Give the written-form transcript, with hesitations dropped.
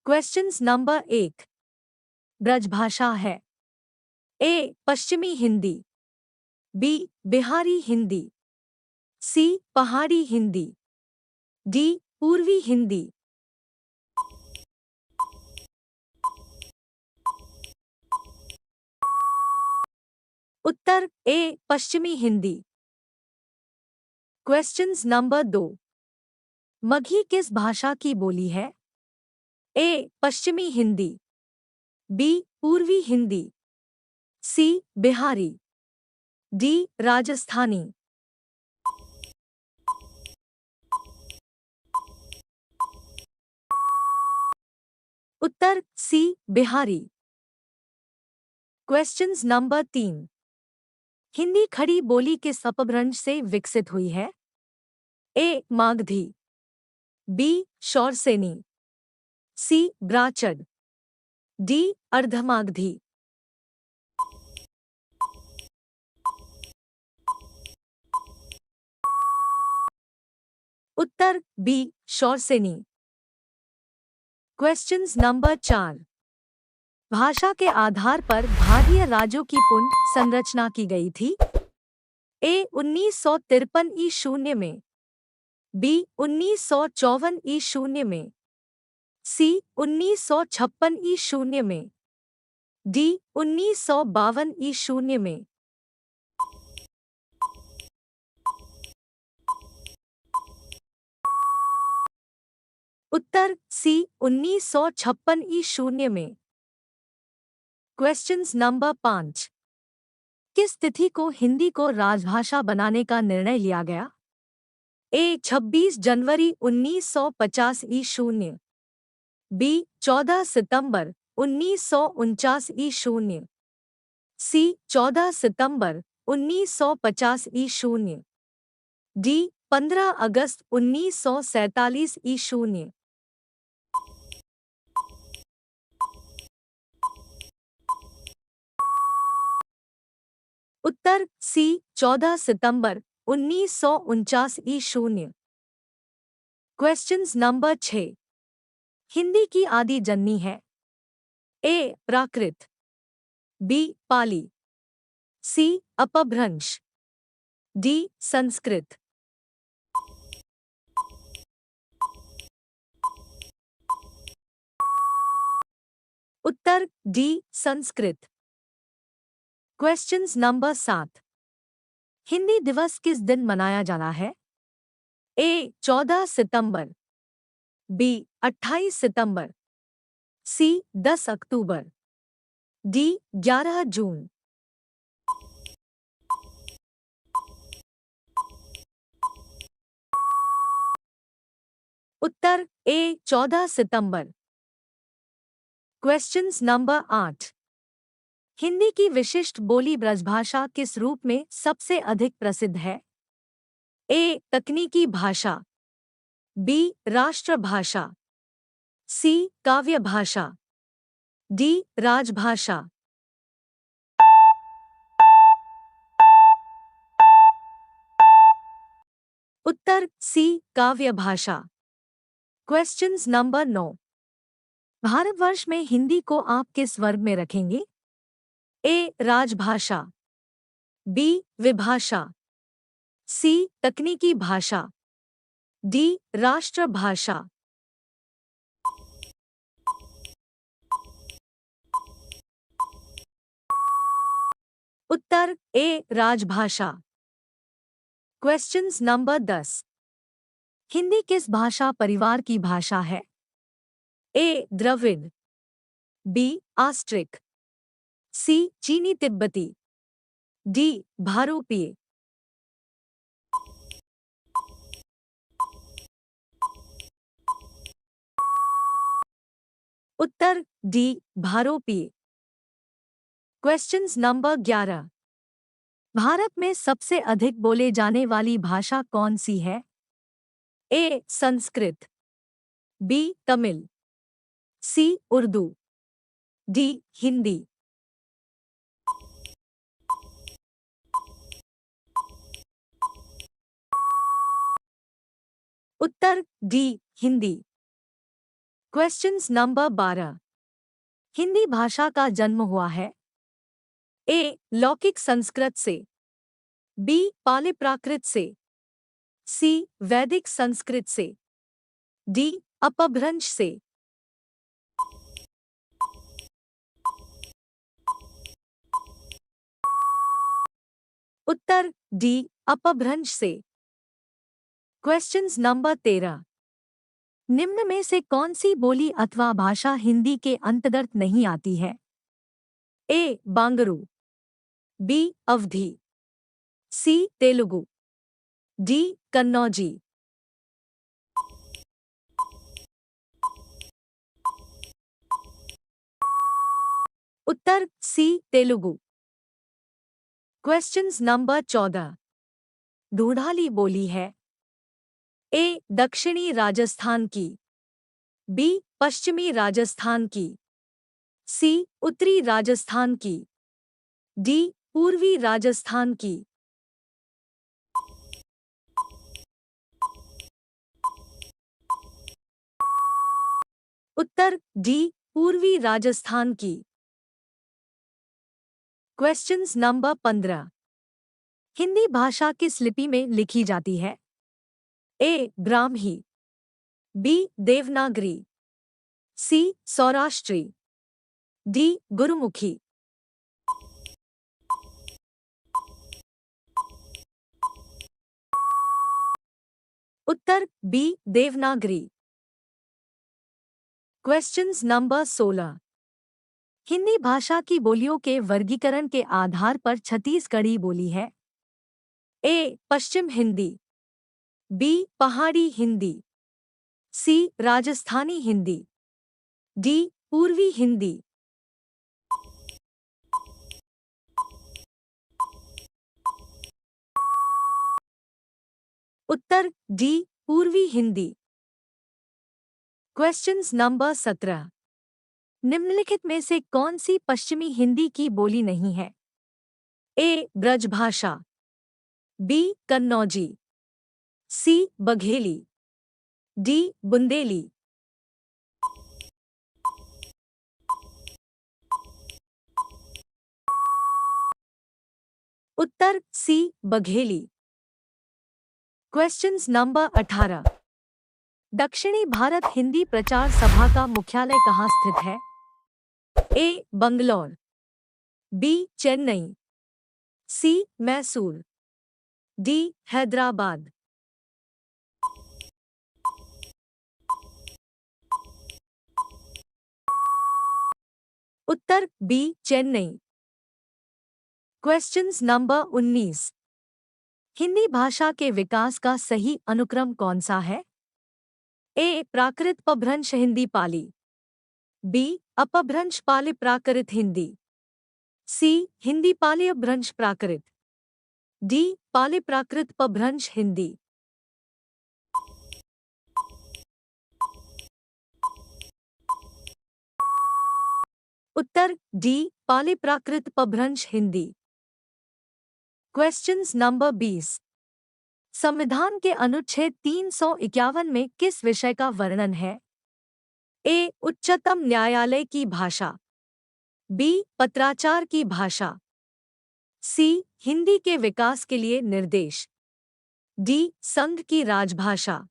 Questions number 1। Brajbhasha है। ए पश्चिमी Hindi, B Bihari Hindi, सी पहाड़ी हिंदी, डी पूर्वी हिंदी। उत्तर ए पश्चिमी हिंदी। Questions number 2। मगही किस भाषा की बोली है? ए पश्चिमी हिंदी, बी पूर्वी हिंदी, सी बिहारी, डी राजस्थानी। उत्तर C Bihari. Questions number 3। Hindi Khari Boli किस अपभ्रंश से विकसित हुई है? A Magadhi, B Shauraseni, C Brachada, D Ardhamagadhi. उत्तर बी शौरसेनी। Questions number 4। भाषा के आधार पर भारतीय राज्यों की पुनः संरचना की गई थी। ए 1953 ई शून्य में, बी 1954 ई शून्य में, सी 1956 ई शून्य में, डी 1952 ई शून्य में। उत्तर सी 1956 ई शून्य में। Questions number 5। किस तिथि को हिंदी को राजभाषा बनाने का निर्णय लिया गया? ए 26 जनवरी 1950 ई शून्य, बी 14 सितंबर 1949 ई शून्य, सी 14 सितंबर 1950 ई शून्य, डी 15 अगस्त 1947 ई शून्य। उत्तर सी 14 सितंबर 1949 ई शून्य। Questions number 6। हिंदी की आदि जननी है? ए प्राकृत, बी पाली, सी अपभ्रंश, डी संस्कृत। उत्तर D Sanskrit. Questions number 7। Hindi Diwas किस दिन मनाया जाना है? ए 14 सितंबर, बी 28 सितंबर, सी 10 अक्टूबर, डी 11 जून। उत्तर ए 14 सितंबर। Questions number 8। हिंदी की विशिष्ट बोली ब्रजभाषा किस रूप में सबसे अधिक प्रसिद्ध है? ए तकनीकी भाषा, बी राष्ट्रभाषा, सी काव्य भाषा, डी राजभाषा। उत्तर सी काव्य भाषा। Questions number 9। भारतवर्ष में हिंदी को आप किस वर्ग में रखेंगे? ए राजभाषा, बी विभाषा, सी तकनीकी भाषा, डी राष्ट्रभाषा। उत्तर ए राजभाषा। Questions number 10। हिंदी किस भाषा परिवार की भाषा है? A Dravida, B Austric, C चीनी तिब्बती, डी भारोपीय। उत्तर डी भारोपीय। Questions number 11। भारत में सबसे अधिक बोले जाने वाली भाषा कौन सी है? A Sanskrit, B Tamil, C Urdu, D Hindi. उत्तर D Hindi. Questions number 12। Hindi भाषा का जन्म हुआ है। ए लौकिक संस्कृत से, बी पाली प्राकृत से, सी वैदिक संस्कृत से, डी अपभ्रंश से। उत्तर डी अपभ्रंश से। Questions number 13। निम्न में से कौन सी बोली अथवा भाषा हिंदी के अंतर्गत नहीं आती है? A Bangaru, B Awadhi, C Telugu, D Kannauji. उत्तर C Telugu. Questions number 14। Dhundhali बोली है। ए दक्षिणी राजस्थान की, बी पश्चिमी राजस्थान की, सी उत्तरी राजस्थान की, डी पूर्वी राजस्थान की। उत्तर डी पूर्वी राजस्थान की। Questions number 15। हिंदी भाषा किस लिपि में लिखी जाती है? A Brahmi, B Devanagari, C Saurashtri, D Gurmukhi. उत्तर B Devanagari. Questions number 16। Hindi भाषा की बोलियों के वर्गीकरण के आधार पर छत्तीसगढ़ी बोली है। ए पश्चिम हिंदी, बी पहाड़ी हिंदी, सी राजस्थानी हिंदी, डी पूर्वी हिंदी। उत्तर डी पूर्वी हिंदी। Questions number 17। निम्नलिखित में से कौन सी पश्चिमी हिंदी की बोली नहीं है? A Brajbhasha, B Kannauji, C Bagheli, D Bundeli. उत्तर सी बघेली। Questions number 18। दक्षिणी भारत हिंदी प्रचार सभा का मुख्यालय कहाँ स्थित है? A Bangalore, B Chennai, C Mysore, D Hyderabad. उत्तर B Chennai. Questions number 19। Hindi भाषा के विकास का सही अनुक्रम कौन सा है? ए प्राकृत अपभ्रंश हिंदी पाली, बी अपभ्रंश पाली प्राकृत हिंदी, सी हिंदी पाली अपभ्रंश प्राकृत, डी पाली प्राकृत अपभ्रंश हिंदी। उत्तर डी पाली प्राकृत अपभ्रंश हिंदी। Questions number 20। संविधान के अनुच्छेद 351 में किस विषय का वर्णन है? ए उच्चतम न्यायालय की भाषा, बी पत्राचार की भाषा, सी हिंदी के विकास के लिए निर्देश, डी संघ की राजभाषा।